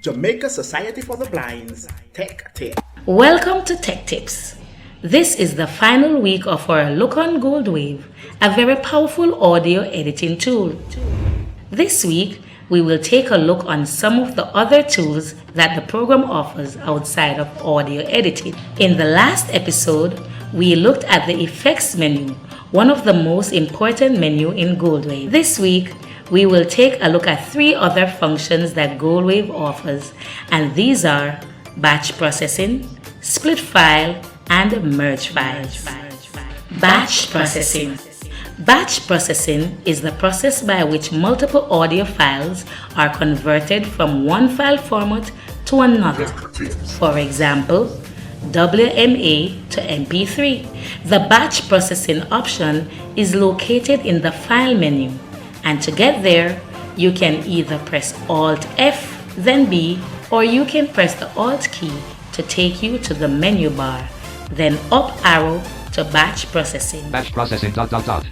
Jamaica Society for the Blind's Tech Tip. Welcome to Tech Tips. This is the final week of our look on GoldWave, a very powerful audio editing tool. This week, we will take a look on some of the other tools that the program offers outside of audio editing. In the last episode, we looked at the effects menu, one of the most important menu in GoldWave. This week, we will take a look at 3 other functions that GoldWave offers, and these are batch processing, split file, and merge files. Batch processing. Batch processing is the process by which multiple audio files are converted from one file format to another. For example, WMA to MP3. The batch processing option is located in the file menu, and to get there, you can either press Alt F, then B, or you can press the Alt key to take you to the menu bar, then up arrow to batch processing. Batch processing ...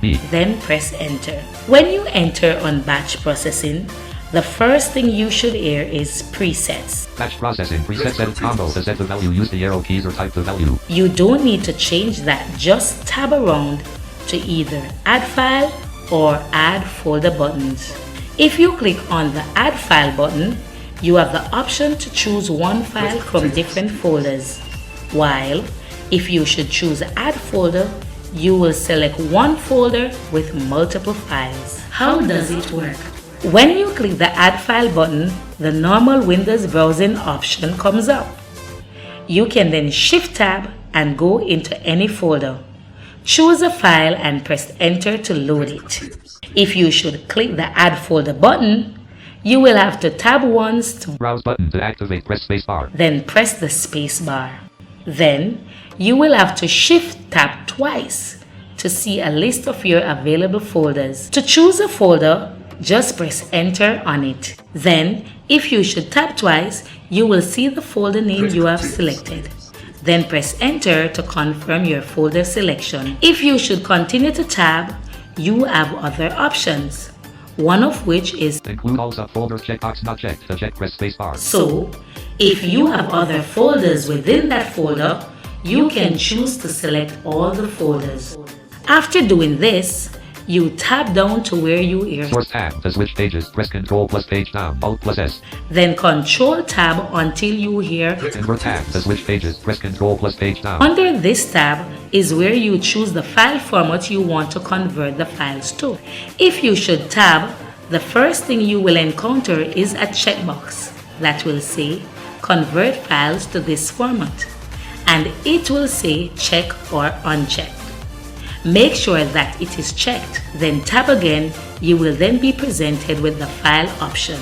B. Then press enter. When you enter on batch processing, the first thing you should hear is presets. Batch processing preset set combo to set the value. Use the arrow keys or type the value. You don't need to change that, just tab around to either add file or add folder buttons. If you click on the add file button, you have the option to choose one file from different folders, while if you should choose add folder, you will select one folder with multiple files. How does it work? When you click the add file button, the normal Windows browsing option comes up. You can then shift tab and go into any folder. Choose a file and press enter to load it. If you should click the add folder button, you will have to tab once to browse button to activate, press space bar. Then press the space bar. Then you will have to shift tab twice to see a list of your available folders. To choose a folder, just press enter on it. Then, if you should tap twice, you will see the folder name you have selected. Then press enter to confirm your folder selection. If you should continue to tab, you have other options, one of which is include all subfolders checkbox not checked. To check, press space bar. So, if you have other folders within that folder, you can choose to select all the folders. After doing this, you tab down to where you hear source tab to switch pages. Press Ctrl plus page down, Alt plus S. Then Control tab until you hear invert tab to switch pages. Press Ctrl plus page down. Under this tab is where you choose the file format you want to convert the files to. If you should tab, the first thing you will encounter is a checkbox that will say convert files to this format, and it will say check or unchecked. Make sure that it is checked, then tab again. You will then be presented with the file option.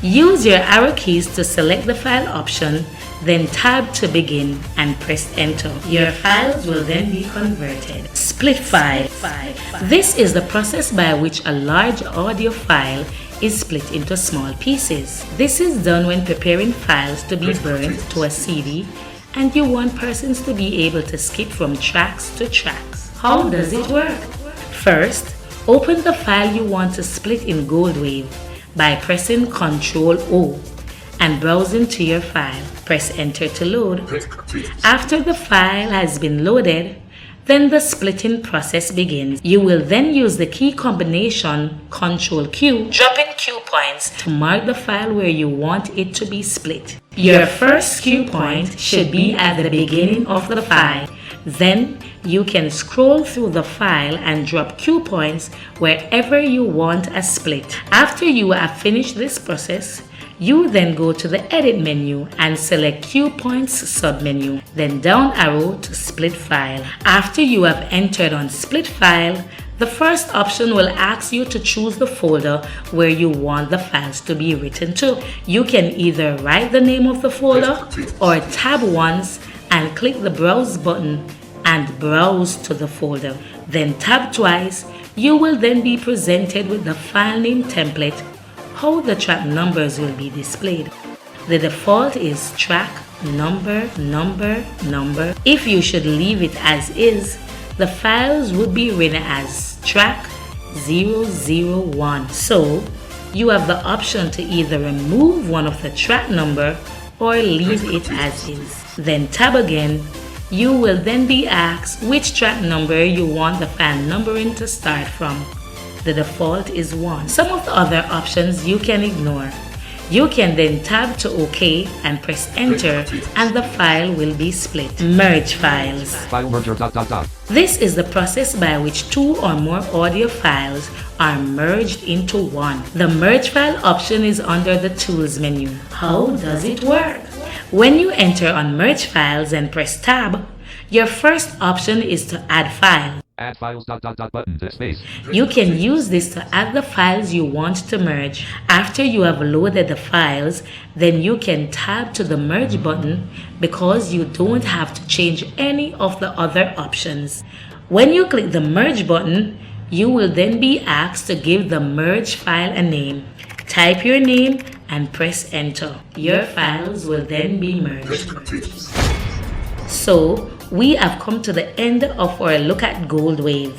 Use your arrow keys to select the file option, then tab to begin and press enter. Your files will then be converted. Split file. This is the process by which a large audio file is split into small pieces. This is done when preparing files to be burned to a CD and you want persons to be able to skip from tracks to tracks. How does it work? First, open the file you want to split in GoldWave by pressing Ctrl O and browsing to your file. Press enter to load. After the file has been loaded, then the splitting process begins. You will then use the key combination Ctrl Q, dropping cue points to mark the file where you want it to be split. Your first cue point should be at the beginning of the file. Then you can scroll through the file and drop cue points wherever you want a split. After you have finished this process, you then go to the edit menu and select cue points submenu, then down arrow to split file. After you have entered on split file, the first option will ask you to choose the folder where you want the files to be written to. You can either write the name of the folder or tab once and click the browse button and browse to the folder. Then tab twice. You will then be presented with the file name template. How the track numbers will be displayed. The default is track number. If you should leave it as is, the files would be written as track 001. So you have the option to either remove one of the track number or leave it as is. Then tab again. You will then be asked which track number you want the file numbering to start from. The default is 1. Some of the other options you can ignore. You can then tab to OK and press enter, and the file will be split. Merge files. File merger ... This is the process by which 2 or more audio files are merged into one. The merge file option is under the tools menu. How does it work? When you enter on merge files and press tab, your first option is to add file. Add files ... button space. You can use this to add the files you want to merge. After you have loaded the files, then you can tab to the merge button because you don't have to change any of the other options. When you click the merge button, you will then be asked to give the merge file a name. Type your name and press enter. Your files will then be merged. So, we have come to the end of our look at GoldWave.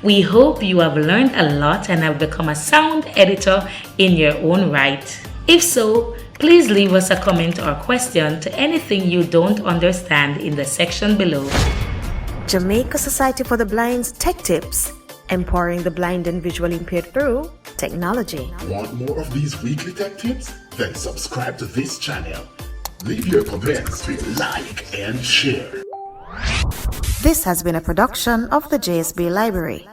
We hope you have learned a lot and have become a sound editor in your own right. If so, please leave us a comment or question to anything you don't understand in the section below. Jamaica Society for the Blind's Tech Tips, empowering the blind and visually impaired through technology. Want more of these weekly tech tips? Then subscribe to this channel. Leave your comments, like and share. This has been a production of the JSB Library.